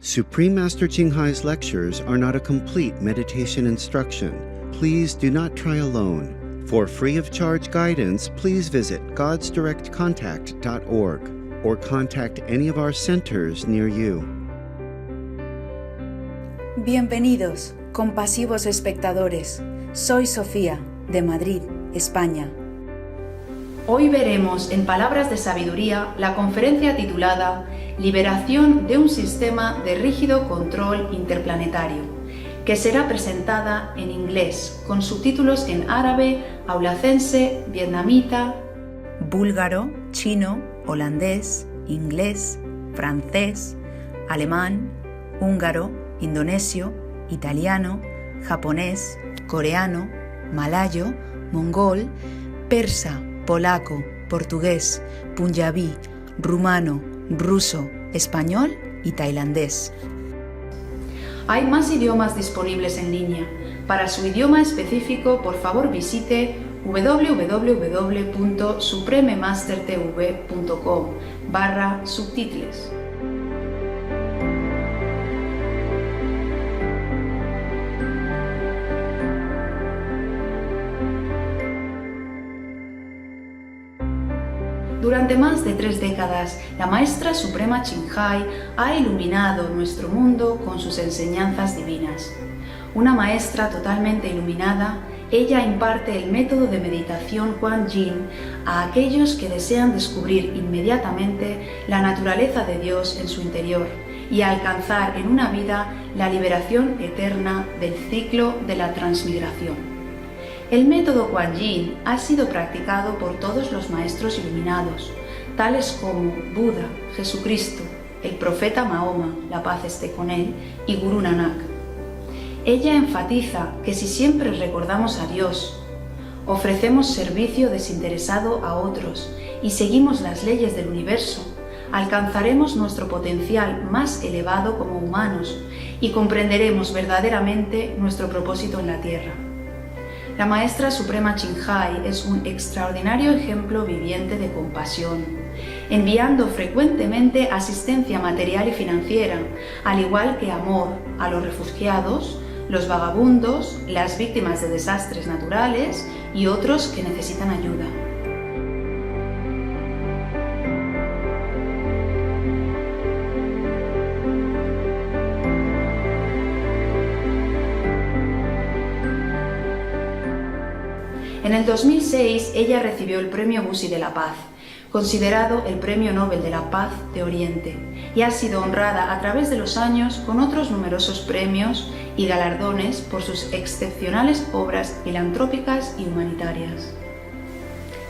Supreme Master Ching Hai's lectures are not a complete meditation instruction. Please do not try alone. For free of charge guidance, please visit godsdirectcontact.org or contact any of our centers near you. Bienvenidos, compasivos espectadores. Soy Sofía, de Madrid, España. Hoy veremos en palabras de sabiduría la conferencia titulada Liberación de un sistema de rígido control interplanetario, que será presentada en inglés, con subtítulos en árabe, aulacense, vietnamita, búlgaro, chino, holandés, inglés, francés, alemán, húngaro, indonesio, italiano, japonés, coreano, malayo, mongol, persa, polaco, portugués, punjabí, rumano, ruso, español y tailandés. Hay más idiomas disponibles en línea. Para su idioma específico, por favor visite www.suprememastertv.com/subtitles. Durante más de 3 décadas, la Maestra Suprema Ching Hai ha iluminado nuestro mundo con sus enseñanzas divinas. Una maestra totalmente iluminada, ella imparte el método de meditación Kuan Yin a aquellos que desean descubrir inmediatamente la naturaleza de Dios en su interior y alcanzar en una vida la liberación eterna del ciclo de la transmigración. El método Kuan Yin ha sido practicado por todos los maestros iluminados, tales como Buda, Jesucristo, el profeta Mahoma, la paz esté con él, y Gurú Nanak. Ella enfatiza que si siempre recordamos a Dios, ofrecemos servicio desinteresado a otros y seguimos las leyes del universo, alcanzaremos nuestro potencial más elevado como humanos y comprenderemos verdaderamente nuestro propósito en la Tierra. La Maestra Suprema Ching Hai es un extraordinario ejemplo viviente de compasión, enviando frecuentemente asistencia material y financiera, al igual que amor a los refugiados, los vagabundos, las víctimas de desastres naturales y otros que necesitan ayuda. En el 2006, ella recibió el Premio Busi de la Paz, considerado el Premio Nobel de la Paz de Oriente, y ha sido honrada a través de los años con otros numerosos premios y galardones por sus excepcionales obras filantrópicas y humanitarias.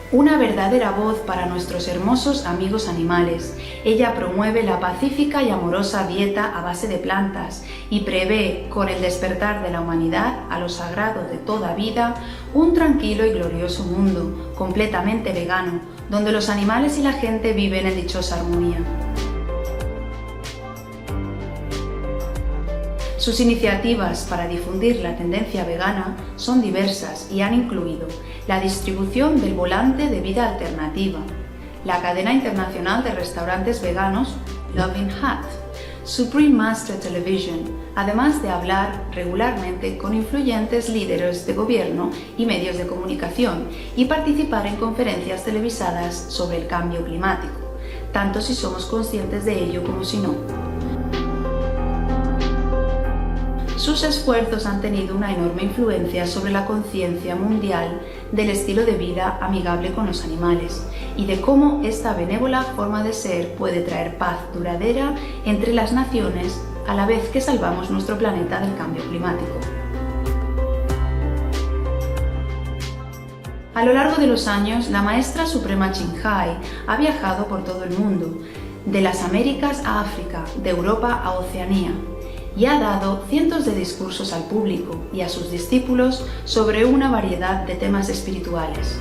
Una verdadera voz para nuestros hermosos amigos animales, ella promueve la pacífica y amorosa dieta a base de plantas y prevé, con el despertar de la humanidad a lo sagrado de toda vida, un tranquilo y glorioso mundo, completamente vegano, donde los animales y la gente viven en dichosa armonía. Sus iniciativas para difundir la tendencia vegana son diversas y han incluido la distribución del volante de vida alternativa, la cadena internacional de restaurantes veganos Loving Hut, Supreme Master Television, además de hablar regularmente con influyentes líderes de gobierno y medios de comunicación y participar en conferencias televisadas sobre el cambio climático, tanto si somos conscientes de ello como si no. Sus esfuerzos han tenido una enorme influencia sobre la conciencia mundial del estilo de vida amigable con los animales y de cómo esta benévola forma de ser puede traer paz duradera entre las naciones a la vez que salvamos nuestro planeta del cambio climático. A lo largo de los años, la Maestra Suprema Ching Hai ha viajado por todo el mundo, de las Américas a África, de Europa a Oceanía, y ha dado cientos de discursos al público y a sus discípulos sobre una variedad de temas espirituales.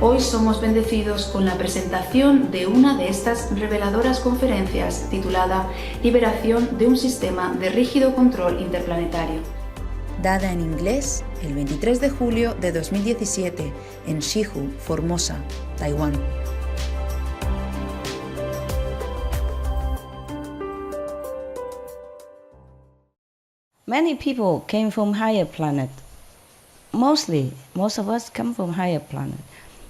Hoy somos bendecidos con la presentación de una de estas reveladoras conferencias titulada Liberación de un sistema de rígido control interplanetario, dada en inglés el 23 de julio de 2017 en Hsihu, Formosa, Taiwán. Many people came from higher planet. Most of us come from higher planet.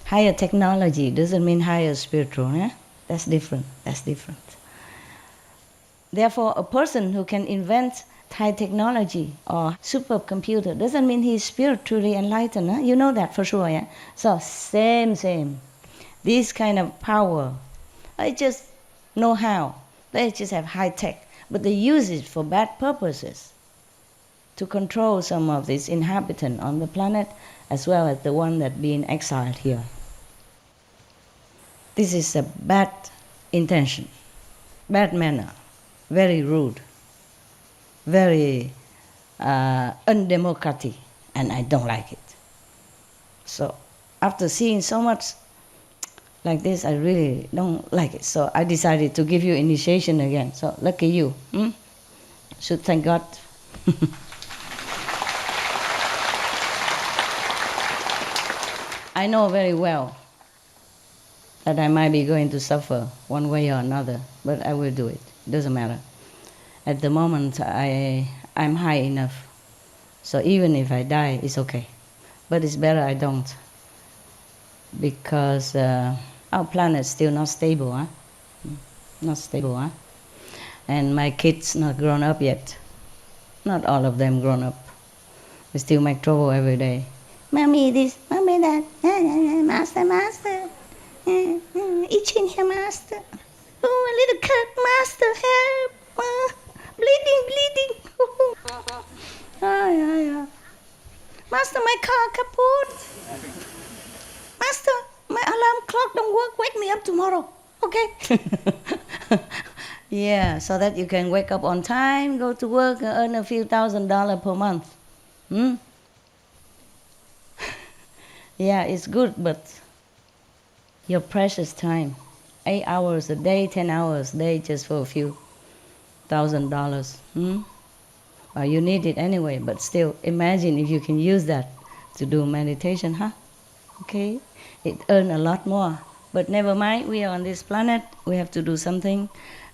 Higher technology doesn't mean higher spiritual. Eh? That's different. Therefore, a person who can invent high technology or supercomputer doesn't mean he's spiritually enlightened. Huh? You know that for sure, yeah? So, same. This kind of power, I just know how. They just have high tech, but they use it for bad purposes to control some of these inhabitants on the planet as well as the one that being exiled here. This is a bad intention, bad manner, very rude, very undemocratic, and I don't like it. So after seeing so much like this, I really don't like it. So I decided to give you initiation again. So lucky you. Should thank God. I know very well that I might be going to suffer one way or another, but I will do it. Doesn't matter. At the moment, I'm high enough. So even if I die, it's okay. But it's better I don't. Because our planet's still not stable, huh? Not stable, huh? And my kids not grown up yet. Not all of them grown up. We still make trouble every day. Mommy this, mommy that. Master. Itching here, master. Oh, a little cut, master, help. Bleeding. Yeah. Master, my car kaput. Master, my alarm clock don't work. Wake me up tomorrow, okay? Yeah, so that you can wake up on time, go to work, and earn a few $1,000s per month. Yeah, it's good, but your precious time, 8 hours a day, 10 hours a day, just for a few $1,000s. Well, you need it anyway, but still, imagine if you can use that to do meditation, huh? Okay, it earns a lot more. But never mind, we are on this planet, we have to do something,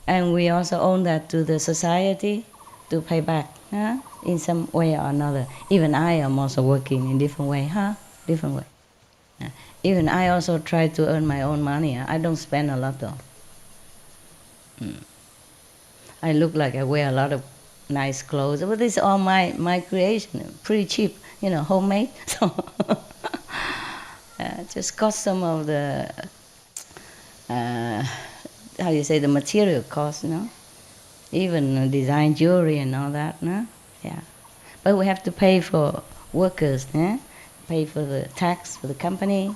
and we also owe that to the society to pay back, huh? In some way or another. Even I am also working in different way, huh? Different way. Even I also try to earn my own money. I don't spend a lot though. I look like I wear a lot of nice clothes, but it's all my creation, pretty cheap, homemade. So just cost some of the, the material cost, even design jewelry and all that, no? Yeah. But we have to pay for workers, pay for the tax for the company,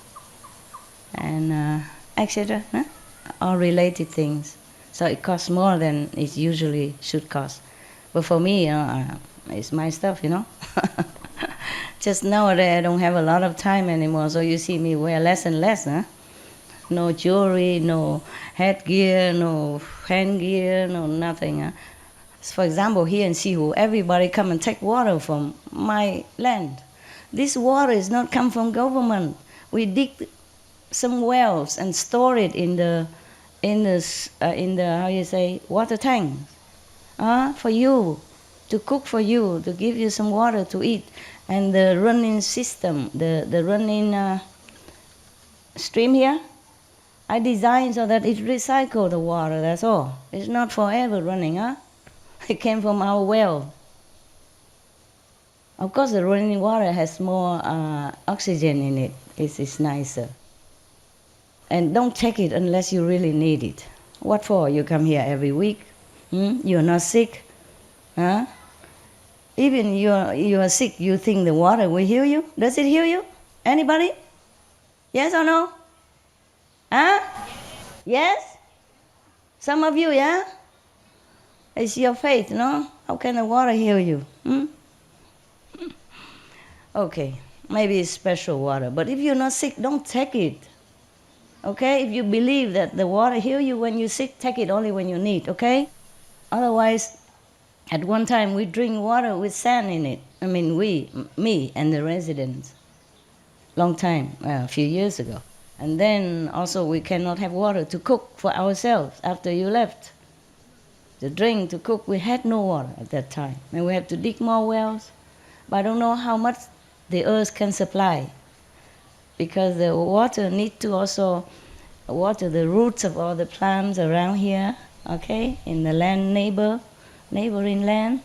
and etc. All related things. So it costs more than it usually should cost. But for me, it's my stuff, Just nowadays I don't have a lot of time anymore, so you see me wear less and less, No jewelry, no headgear, no handgear, no nothing. For example, here in Hsihu, everybody come and take water from my land. This water is not come from government. We dig some wells and store it in the water tank, for you, to cook for you, to give you some water to eat, and the running system, the running stream here, I designed so that it recycles the water. That's all. It's not forever running, It came from our well. Of course, the running water has more oxygen in it. It's nicer. And don't take it unless you really need it. What for? You come here every week. You're not sick. Huh? Even you are sick, you think the water will heal you? Does it heal you? Anybody? Yes or no? Huh? Yes? Some of you, yeah? It's your faith, no? How can the water heal you? Okay, maybe it's special water, but if you're not sick, don't take it. Okay, if you believe that the water heals you when you're sick, take it only when you need, okay? Otherwise, at one time we drink water with sand in it. I mean, me and the residents. Long time, a few years ago. And then also we cannot have water to cook for ourselves after you left. to drink, to cook. We had no water at that time. And we had to dig more wells. But I don't know how much the earth can supply, because the water need to also water the roots of all the plants around here, okay, in the land neighboring land.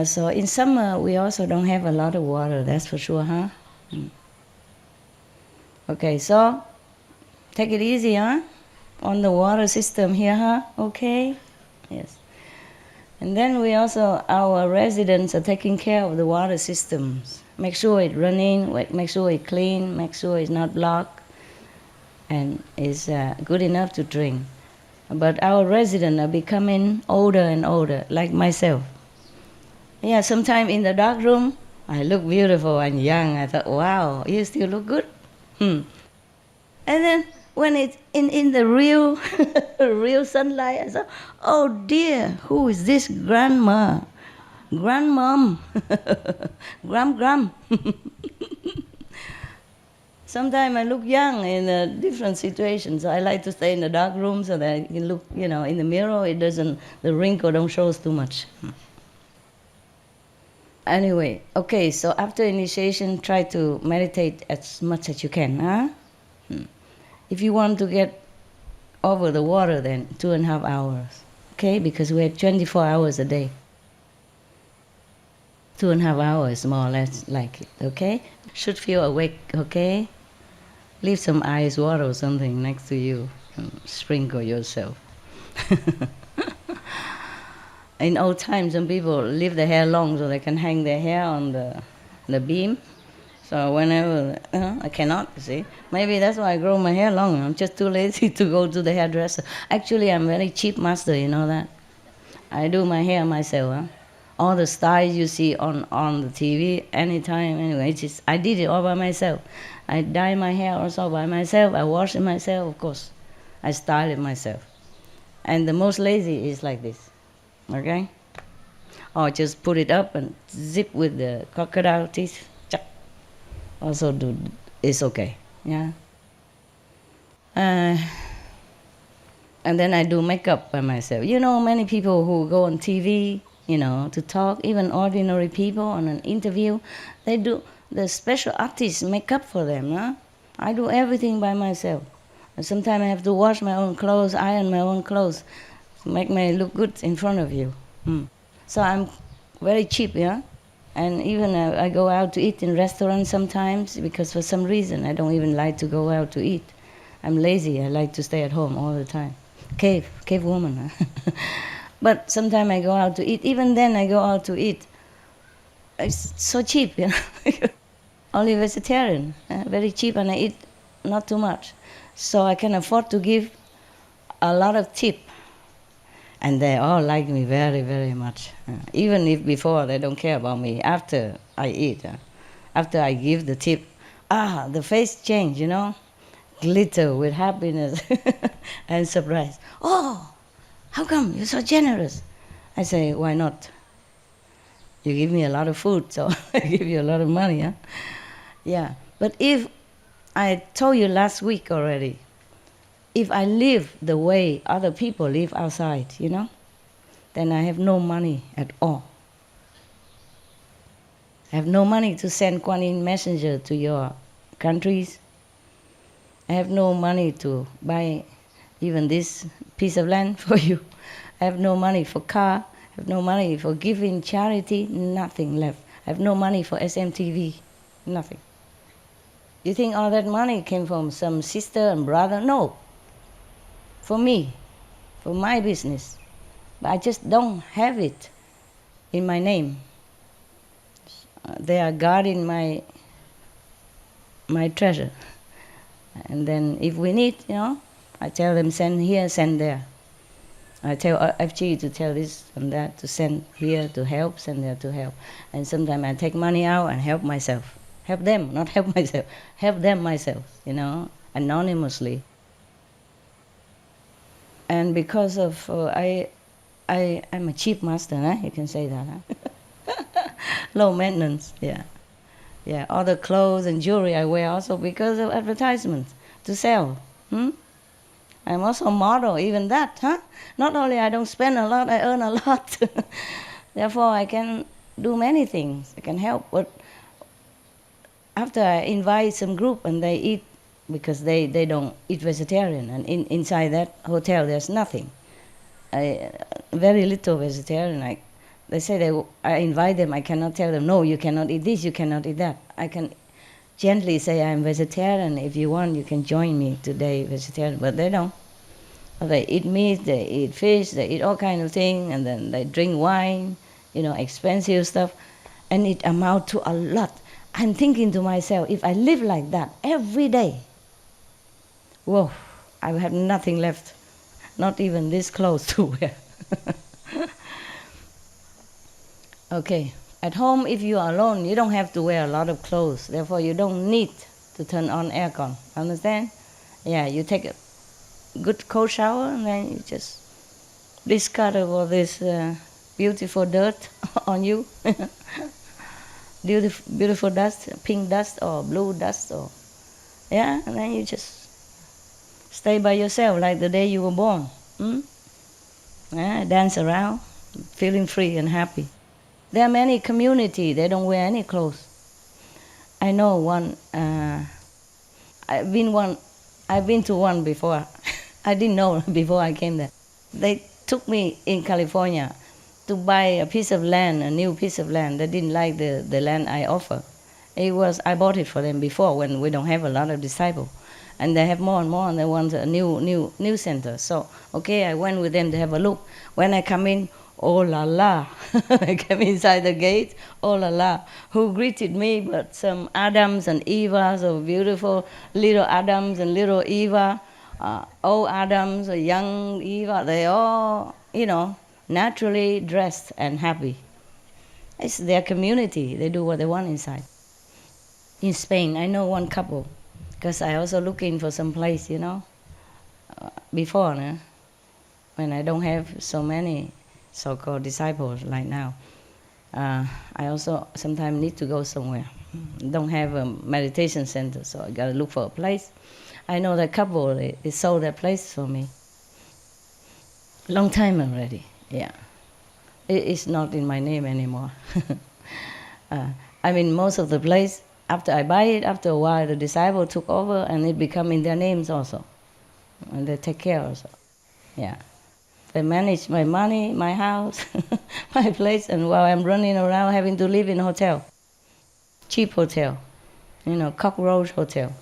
So in summer we also don't have a lot of water, that's for sure, huh? Okay, so take it easy, huh? On the water system here, huh? Okay, yes. And then we also, our residents are taking care of the water systems. Make sure it's running, make sure it's clean, make sure it's not blocked, and is good enough to drink. But our residents are becoming older and older, like myself. Yeah, sometime in the dark room, I look beautiful and young. I thought, wow, you still look good. And then when it's in the real real sunlight, I thought, oh dear, who is this grandma? Grandmom, gram. Sometimes I look young in different situations. I like to stay in the dark room so that I can look, in the mirror. The wrinkle don't show too much. Anyway, okay, so after initiation, try to meditate as much as you can, huh? If you want to get over the water, then 2.5 hours, okay? Because we have 24 hours a day. 2.5 hours, more or less, like it, okay? Should feel awake, okay? Leave some ice water or something next to you and sprinkle yourself. In old times, some people leave their hair long so they can hang their hair on the beam. So whenever, I cannot, you see. Maybe that's why I grow my hair long. I'm just too lazy to go to the hairdresser. Actually, I'm very cheap master, you know that? I do my hair myself, huh? All the styles you see on the TV, anytime, anyway, I did it all by myself. I dye my hair also by myself. I wash it myself, of course. I style it myself. And the most lazy is like this, okay? Or just put it up and zip with the crocodile teeth. Also it's okay, yeah. And then I do makeup by myself. Many people who go on TV, to talk, even ordinary people on an interview, they do, the special artists make up for them, huh? I do everything by myself. And sometimes I have to wash my own clothes, iron my own clothes, to make me look good in front of you. So I'm very cheap, yeah? And even I go out to eat in restaurants sometimes, because for some reason I don't even like to go out to eat. I'm lazy, I like to stay at home all the time. Cave woman. But sometimes I go out to eat. Even then I go out to eat. It's so cheap, Only vegetarian, very cheap, and I eat not too much. So I can afford to give a lot of tip. And they all like me very, very much. Even if before they don't care about me, after I eat, after I give the tip, the face change, glitter with happiness and surprise. Oh, how come you're so generous? I say, why not? You give me a lot of food, so I give you a lot of money, huh? Yeah, but if I told you last week already, if I live the way other people live outside, then I have no money at all. I have no money to send Kuan Yin messenger to your countries. I have no money to buy even this piece of land for you. I have no money for car. I have no money for giving charity, nothing left. I have no money for SMTV, nothing. You think all that money came from some sister and brother? No. For me, for my business. But I just don't have it in my name. They are guarding my treasure. And then if we need, I tell them send here, send there. I tell FG to tell this and that, to send here to help, send there to help. And sometimes I take money out and help myself. Help them, not help myself. Help them myself, anonymously. And because of, I'm a cheap master, huh? You can say that, huh? Low maintenance, yeah. Yeah, all the clothes and jewelry I wear also because of advertisements, to sell. I'm also a model, even that, huh? Not only I don't spend a lot, I earn a lot. Therefore, I can do many things. I can help. But after I invite some group and they eat, because they don't eat vegetarian, and inside that hotel there's nothing. Very little vegetarian. They say I invite them, I cannot tell them, no, you cannot eat this, you cannot eat that. I can gently say I'm vegetarian. If you want, you can join me today, vegetarian. But they don't. They eat meat, they eat fish, they eat all kind of things, and then they drink wine, expensive stuff, and it amounts to a lot. I'm thinking to myself, if I live like that every day, whoa, I will have nothing left, not even this clothes to wear. Okay. At home, if you are alone, you don't have to wear a lot of clothes. Therefore, you don't need to turn on aircon. Understand? Yeah, you take a good cold shower, and then you just discard all this beautiful dirt on you. Beautiful dust, pink dust or blue dust, and then you just stay by yourself like the day you were born. Dance around, feeling free and happy. There are many communities, they don't wear any clothes. I know one, I've been to one before. I didn't know before I came there. They took me in California to buy a piece of land, a new piece of land. They didn't like the land I offer. I bought it for them before when we don't have a lot of disciples. And they have more and more, and they want a new center. So, okay, I went with them to have a look. When I come in, oh la la, I came inside the gate, oh la la. Who greeted me but some Adams and Evas, so beautiful little Adams and little Eva, old Adams, a young Eva, they all, naturally dressed and happy. It's their community, they do what they want inside. In Spain, I know one couple, because I also looking for some place, before, when I don't have so many so-called disciples like now. I also sometimes need to go somewhere. Don't have a meditation center, so I got to look for a place. I know that couple, they sold that place for me. Long time already, yeah. It's not in my name anymore. Most of the place, after I buy it, after a while, the disciple took over and it become in their names also. And they take care also, yeah. They manage my money, my house, my place, and while I'm running around having to live in a hotel, cheap hotel, cockroach hotel,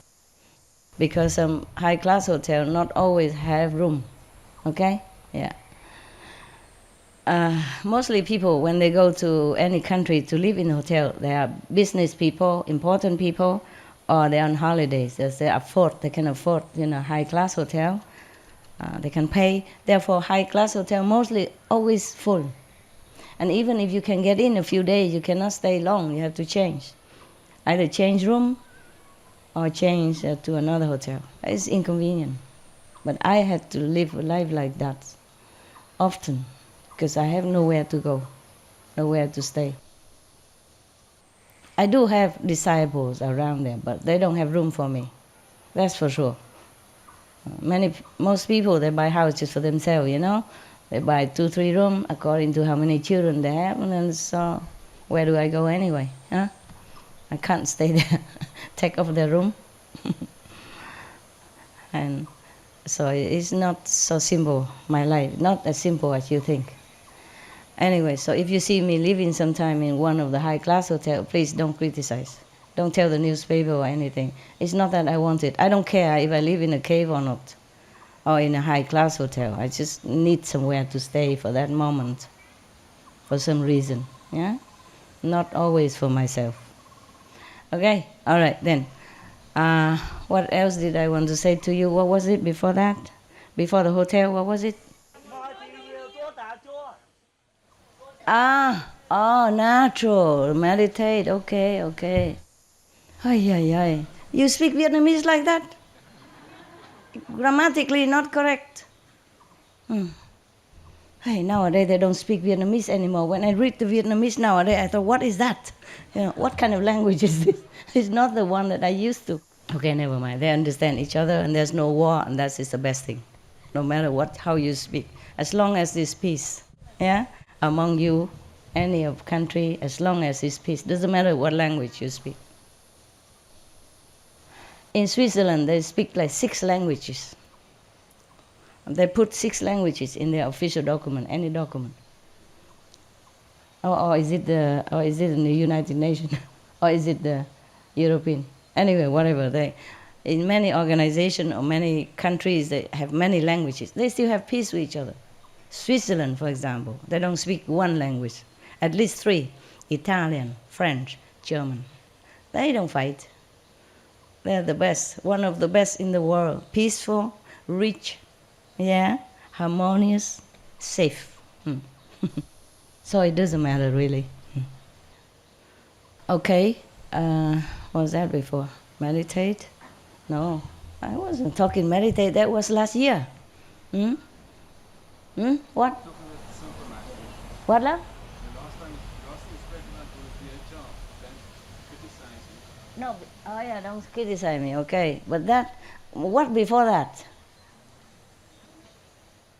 because some high-class hotel not always have room, okay? Yeah. Mostly people, when they go to any country to live in a hotel, they are business people, important people, or they're on holidays. They can afford, high-class hotel. They can pay. Therefore, high-class hotel mostly always full. And even if you can get in a few days, you cannot stay long. You have to change. Either change room or change to another hotel. It's inconvenient. But I had to live a life like that often because I have nowhere to go, nowhere to stay. I do have disciples around there, but they don't have room for me. That's for sure. Most people, they buy houses for themselves, They buy 2-3 rooms according to how many children they have, and then so where do I go anyway? Huh? I can't stay there, take off their room. And so it's not so simple, my life, not as simple as you think. Anyway, so if you see me living sometime in one of the high-class hotels, please don't criticize. Don't tell the newspaper or anything. It's not that I want it. I don't care if I live in a cave or not, or in a high-class hotel. I just need somewhere to stay for that moment, for some reason, yeah? Not always for myself. Okay, all right then. What else did I want to say to you? What was it before that? Before the hotel, what was it? Natural, meditate, okay. Ay. You speak Vietnamese like that? Grammatically not correct. Hey, nowadays they don't speak Vietnamese anymore. When I read the Vietnamese nowadays, I thought, what is that? What kind of language is this? It's not the one that I used to. Okay, never mind. They understand each other and there's no war, and that is the best thing. no matter how you speak, as long as there's peace, yeah, among you, any of country, as long as there's peace, doesn't matter what language you speak. In Switzerland, they speak like 6 languages. They put 6 languages in their official document, any document. Or is it in the United Nations, or is it the European? Anyway, whatever. In many organizations or many countries, they have many languages. They still have peace with each other. Switzerland, for example, they don't speak one language, at least 3: Italian, French, German. They don't fight. They're the best, one of the best in the world. Peaceful, rich, yeah, harmonious, safe. So it doesn't matter really. Okay, what was that before? Meditate? No, I wasn't talking meditate. That was last year. What? What, love? No, oh yeah, don't criticize me, okay. But that, what before that?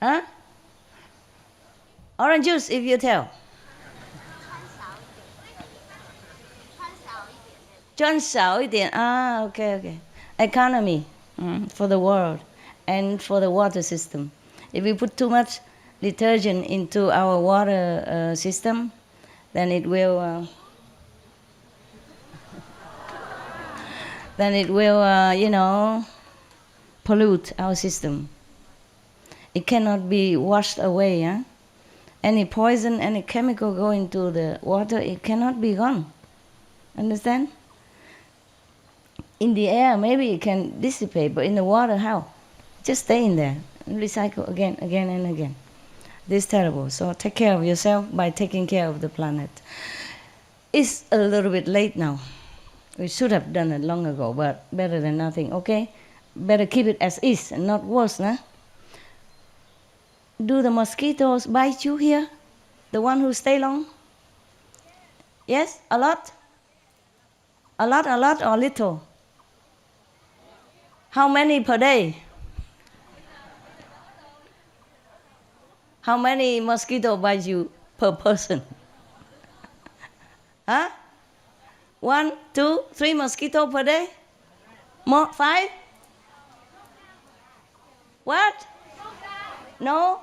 Huh? Orange juice, if you tell. 穿少一点. Ah, okay. Economy for the world and for the water system. If we put too much detergent into our water system, then it will pollute our system. It cannot be washed away. Any poison, any chemical go into the water, it cannot be gone. Understand? In the air, maybe it can dissipate, but in the water, how? Just stay in there and recycle again and again. This is terrible. So take care of yourself by taking care of the planet. It's a little bit late now. We should have done it long ago, but better than nothing, okay? Better keep it as is and not worse, nah? Do the mosquitoes bite you here? The one who stay long? Yes? A lot? A lot or little? How many per day? How many mosquitoes bite you per person? Huh? 1, 2, 3 mosquitoes per day? More? 5? What? No?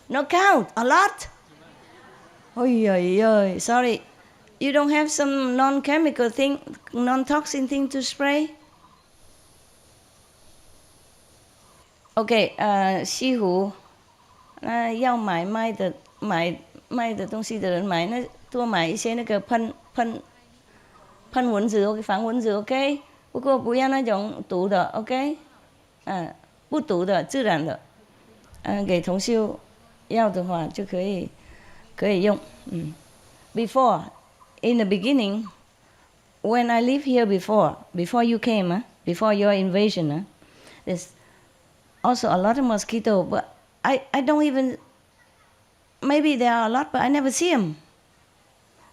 No count. A lot? Oi. Sorry. You don't have some non-chemical thing, non-toxin thing to spray? Okay, Hsihu, 要买卖的东西的人买，那多买一些那个喷蚊子，防蚊子 ，OK？ 不过不要那种毒的 ，OK？ 不毒的，自然的，给同修要的话就可以用。Before, in the beginning, when I lived here before you came, before your invasion, there's also a lot of mosquitoes, but I don't even, maybe there are a lot, but I never see them.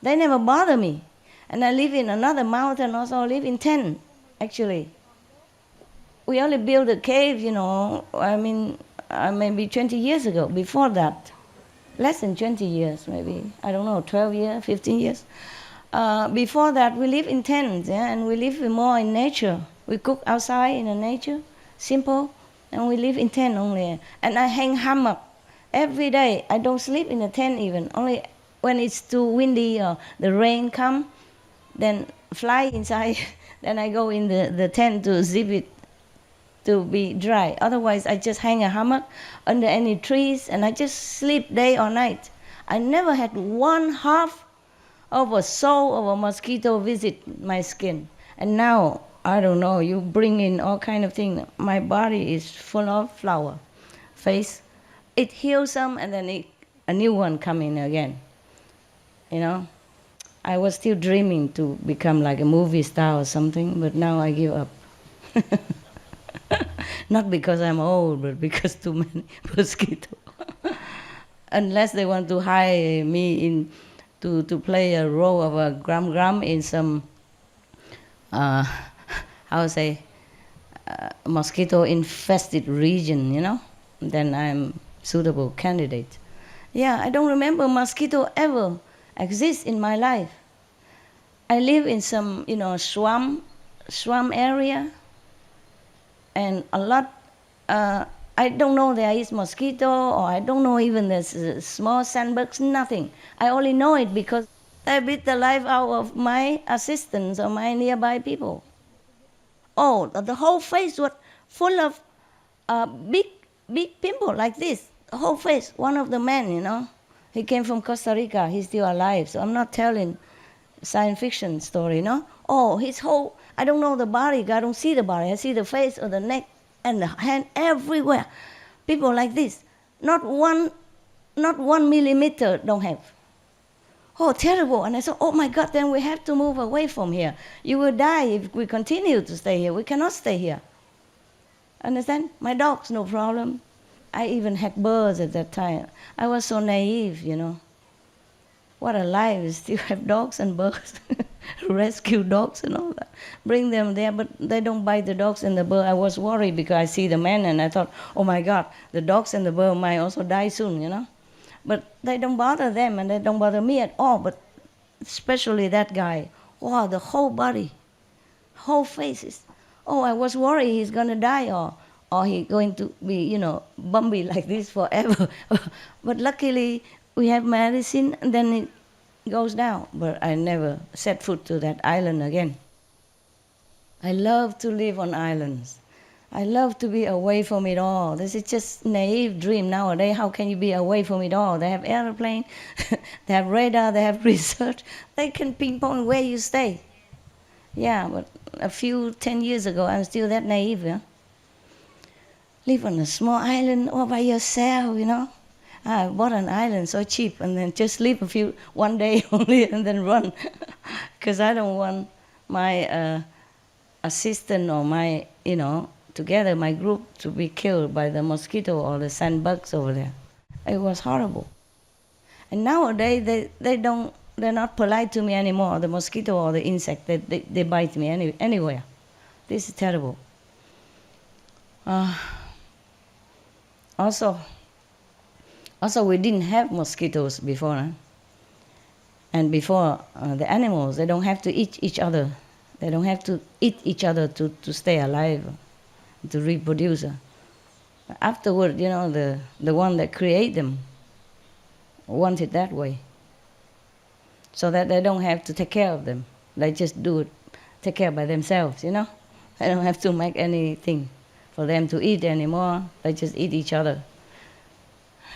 They never bother me. And I live in another mountain, also live in tent, actually. We only built a cave, maybe 20 years ago. Before that, less than 20 years, maybe, I don't know, 12 years, 15 years. Before that, we live in tents, and we live more in nature. We cook outside in the nature, simple, and we live in tent only. And I hang hammock every day. I don't sleep in a tent even, only when it's too windy or the rain come, then fly inside. Then I go in the tent to zip it to be dry. Otherwise, I just hang a hammock under any trees, and I just sleep day or night. I never had 1/2 of a soul of a mosquito visit my skin. And now, I don't know, you bring in all kind of things. My body is full of flower, face. It heals some, and then a new one come in again. I was still dreaming to become like a movie star or something, but now I give up. Not because I'm old, but because too many mosquitoes. Unless they want to hire me to play a role of a gram in some, mosquito infested region, then I'm suitable candidate. Yeah, I don't remember mosquito ever exist in my life. I live in some, swamp area, and a lot. I don't know there is mosquito, or I don't know even there's small sandbugs. Nothing. I only know it because I beat the life out of my assistants or my nearby people. Oh, the whole face was full of big, big pimple like this. The whole face. One of the men, he came from Costa Rica. He's still alive, so I'm not telling science fiction story, Oh, his whole, I don't know the body. I don't see the body. I see the face or the neck and the hand everywhere. People like this. Not one millimeter don't have. Oh, terrible. And I said, oh my God, then we have to move away from here. You will die if we continue to stay here. We cannot stay here. Understand? My dogs, no problem. I even had birds at that time. I was so naive, What a life, we still have dogs and birds. Rescue dogs and all that. Bring them there, but they don't bite the dogs and the bird. I was worried because I see the man and I thought, oh my God, the dogs and the bird might also die soon, But they don't bother them and they don't bother me at all, but especially that guy. Wow, the whole body, whole faces. Oh, I was worried he's going to die or he's going to be, bumpy like this forever. But luckily, we have medicine and then it goes down. But I never set foot to that island again. I love to live on islands. I love to be away from it all. This is just naive dream nowadays. How can you be away from it all? They have airplane, they have radar, they have research. They can pinpoint where you stay. Yeah, but 10 years ago, I'm still that naive, Live on a small island all by yourself, I bought an island so cheap and then just live one day only and then run. Because I don't want my assistant or my, together my group to be killed by the mosquito or the sandbugs over there. It was horrible. And nowadays they're not polite to me anymore, the mosquito or the insect. They bite me anywhere. This is terrible. Also, we didn't have mosquitoes before. And before, the animals, they don't have to eat each other. They don't have to eat each other to stay alive, to reproduce. Afterward, the one that create them want it that way. So that they don't have to take care of them. They just take care by themselves, They don't have to make anything for them to eat anymore. They just eat each other.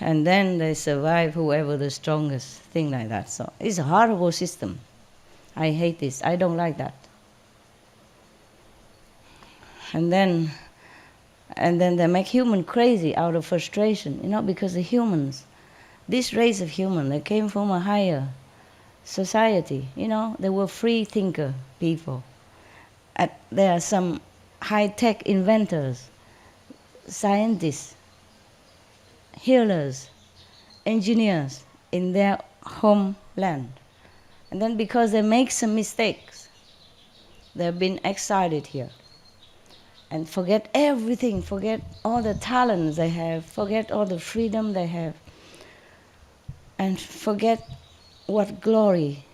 And then they survive whoever the strongest, thing like that. So it's a horrible system. I hate this. I don't like that. And then they make human crazy out of frustration, because the humans, this race of human, they came from a higher society, they were free thinker people. There are some high-tech inventors, scientists, healers, engineers in their homeland. And then because they make some mistakes, they've been exiled here. And forget everything, forget all the talents they have, forget all the freedom they have, and forget what glory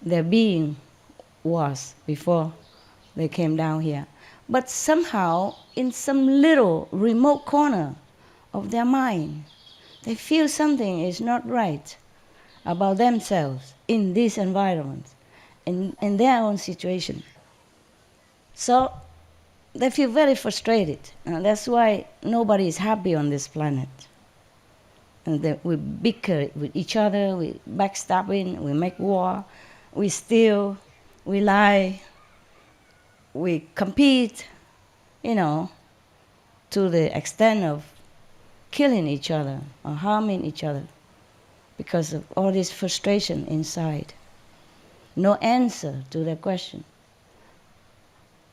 their being was before they came down here. But somehow, in some little remote corner of their mind, they feel something is not right about themselves in this environment, in their own situation. So they feel very frustrated. And that's why nobody is happy on this planet. And we bicker with each other, we backstabbing, we make war, we steal, we lie, we compete, to the extent of killing each other or harming each other because of all this frustration inside. No answer to the question.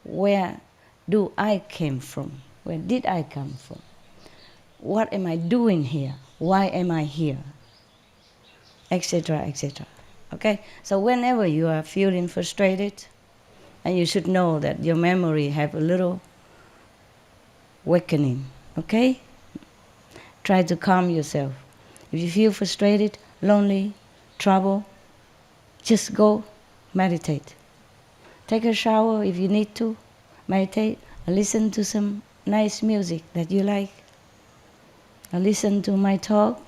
Where do I came from? Where did I come from? What am I doing here? Why am I here? Etc., etc. Okay? So whenever you are feeling frustrated, and you should know that your memory have a little awakening, okay? Try to calm yourself. If you feel frustrated, lonely, trouble, just go meditate. Take a shower if you need to, meditate, and listen to some nice music that you like. Or listen to my talk.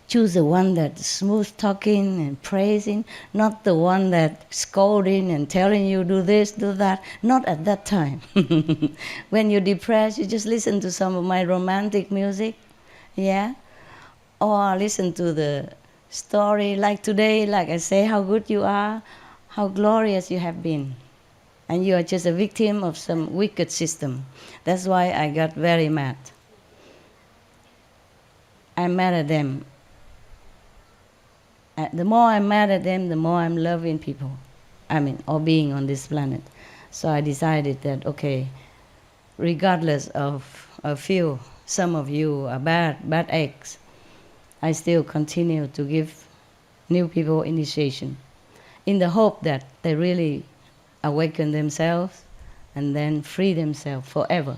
Choose the one that's smooth talking and praising, not the one that's scolding and telling you do this, do that. Not at that time. When you're depressed, you just listen to some of my romantic music, yeah? Or listen to the story like today, like I say, how good you are, how glorious you have been. And you are just a victim of some wicked system. That's why I got very mad. I'm mad at them. The more I'm mad at them, the more I'm loving people. Or being on this planet. So I decided that, okay, regardless of a few, some of you are bad eggs, I still continue to give new people initiation in the hope that they really awaken themselves and then free themselves forever.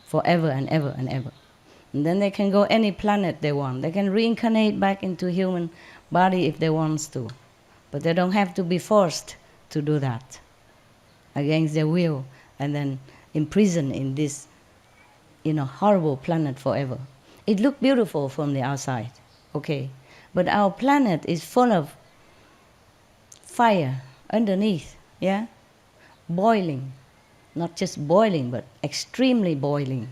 Forever and ever and ever. And then they can go any planet they want. They can reincarnate back into human body if they want to. But they don't have to be forced to do that against their will and then imprisoned in this, horrible planet forever. It looks beautiful from the outside, okay? But our planet is full of fire underneath, yeah? Boiling. Not just boiling, but extremely boiling.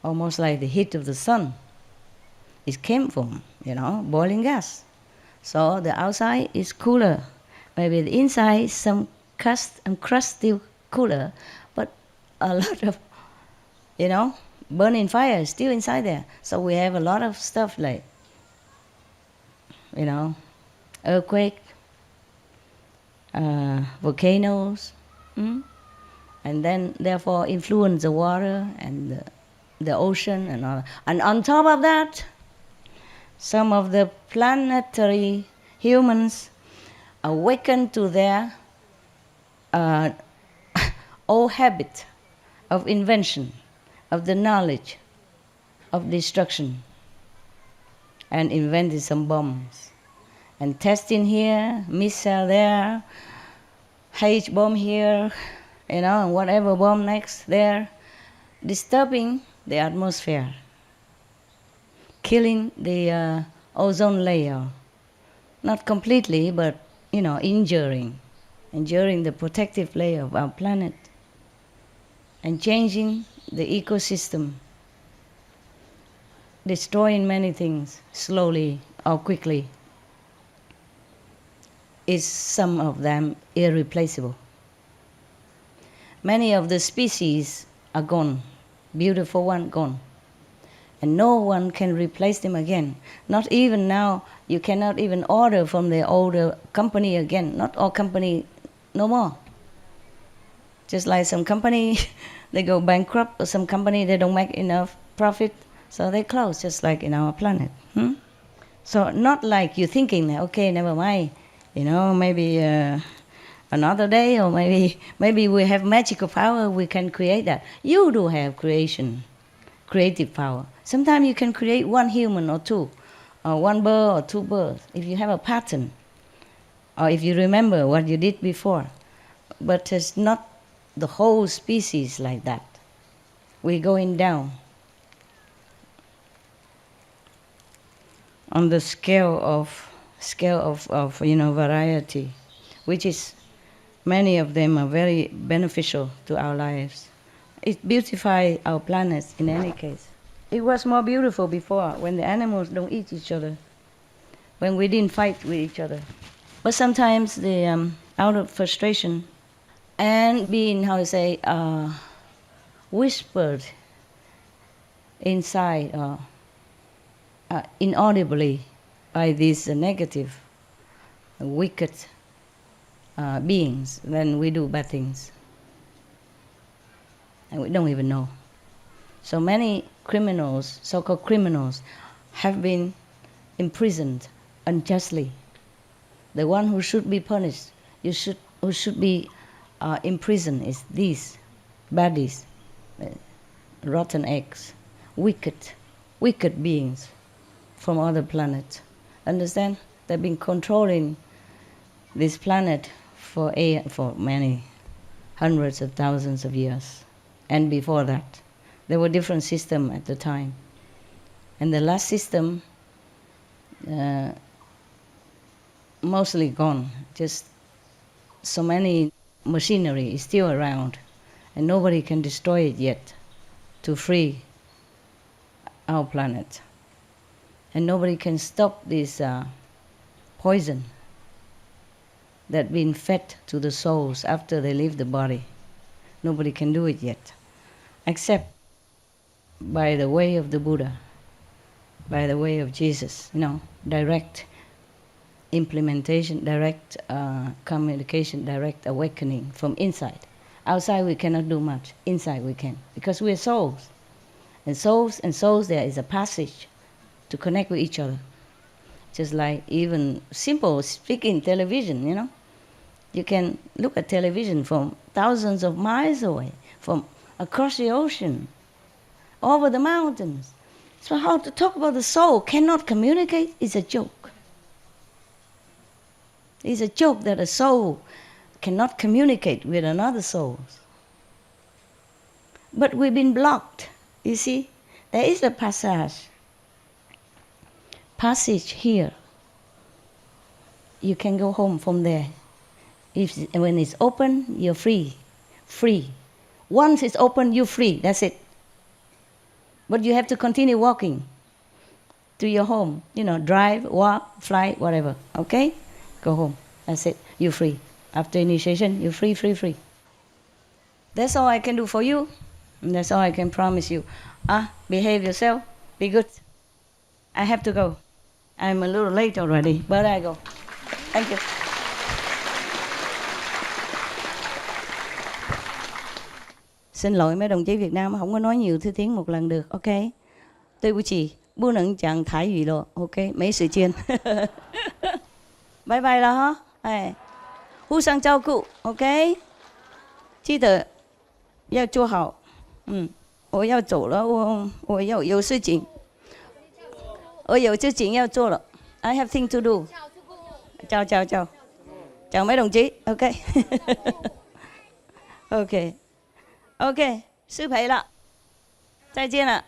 Almost like the heat of the sun. It came from, boiling gas. So the outside is cooler. Maybe the inside, some crust still cooler, but a lot of, burning fire is still inside there. So we have a lot of stuff like, earthquake, volcanoes, and then therefore influence the water and the ocean and all. And on top of that, some of the planetary humans awaken to their old habit of invention, of the knowledge of destruction, and invented some bombs. And testing here, missile there, H bomb here, and whatever bomb next there, disturbing the atmosphere, killing the ozone layer. Not completely, but, injuring the protective layer of our planet, and changing the ecosystem, destroying many things slowly or quickly. Is some of them irreplaceable. Many of the species are gone, beautiful one gone, and no one can replace them again. Not even now, you cannot even order from the older company again. Not all company, no more. Just like some company, they go bankrupt, or some company, they don't make enough profit, so they close, just like in our planet. So not like you're thinking, okay, never mind, maybe another day, or maybe we have magical power, we can create that. You do have creative power. Sometimes you can create one human or two, or one bird or two birds, if you have a pattern, or if you remember what you did before. But it's not the whole species like that. We're going down on the scale of variety, which is, many of them are very beneficial to our lives. It beautifies our planet in any case. It was more beautiful before, when the animals don't eat each other, when we didn't fight with each other. But sometimes out of frustration and being, whispered inside, inaudibly, by these negative, wicked beings, then we do bad things. And we don't even know. So many criminals, so-called criminals, have been imprisoned unjustly. The one who should be punished, who should be imprisoned is these baddies, rotten eggs, wicked beings from other planets. Understand? They've been controlling this planet for many hundreds of thousands of years. And before that, there were different systems at the time. And the last system, mostly gone. Just so many machinery is still around, and nobody can destroy it yet to free our planet. And nobody can stop this poison that been fed to the souls after they leave the body. Nobody can do it yet, except by the way of the Buddha, by the way of Jesus, direct implementation, direct communication, direct awakening from inside. Outside we cannot do much, inside we can, because we are souls. And souls, there is a passage to connect with each other. Just like even simple speaking television, You can look at television from thousands of miles away, from across the ocean, over the mountains. So how to talk about the soul cannot communicate is a joke. It's a joke that a soul cannot communicate with another soul. But we've been blocked, you see. There is a passage here. You can go home from there. When it's open, you're free. Once it's open, you're free, that's it. But you have to continue walking to your home. Drive, walk, fly, whatever, okay? Go home, that's it, you're free. After initiation, you're free. That's all I can do for you, and that's all I can promise you. Behave yourself, be good. I have to go. I'm a little late already, but I go. Thank you. Xin lỗi mấy đồng chí Việt Nam không có nói nhiều thứ tiếng một lần được, ok? 对不起，不能讲台语了 ，OK？ 没时间。拜拜了哈，哎，互相照顾 ，OK？ 记得要做好，我要走了，我有事情，我有事情要做了 ，I have thing to do。chào mấy đồng chí, OK， 失陪了，再见了，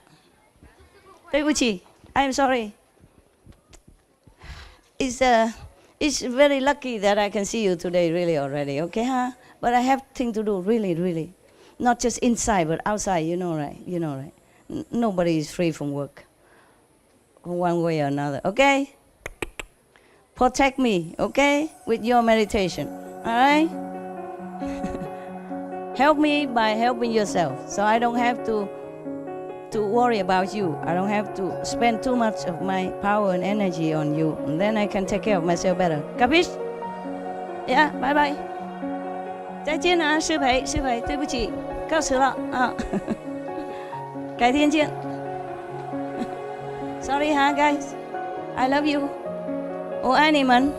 对不起 ，I'm sorry。It's very lucky that I can see you today, really already, okay, huh? But I have thing to do, really. Not just inside, but outside, you know, right? Nobody is free from work, one way or another, okay? Protect me, okay, with your meditation, all right? Help me by helping yourself, so I don't have to worry about you. I don't have to spend too much of my power and energy on you, and then I can take care of myself better. Capiche? Yeah, bye bye. 再见啊，师培，对不起，告辞了啊，改天见。Sorry, huh, guys. I love you. 我爱你们。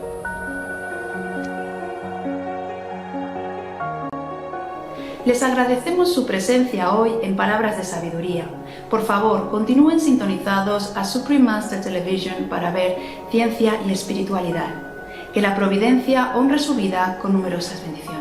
Les agradecemos su presencia hoy en Palabras de Sabiduría. Por favor, continúen sintonizados a Supreme Master Television para ver ciencia y espiritualidad. Que la providencia honre su vida con numerosas bendiciones.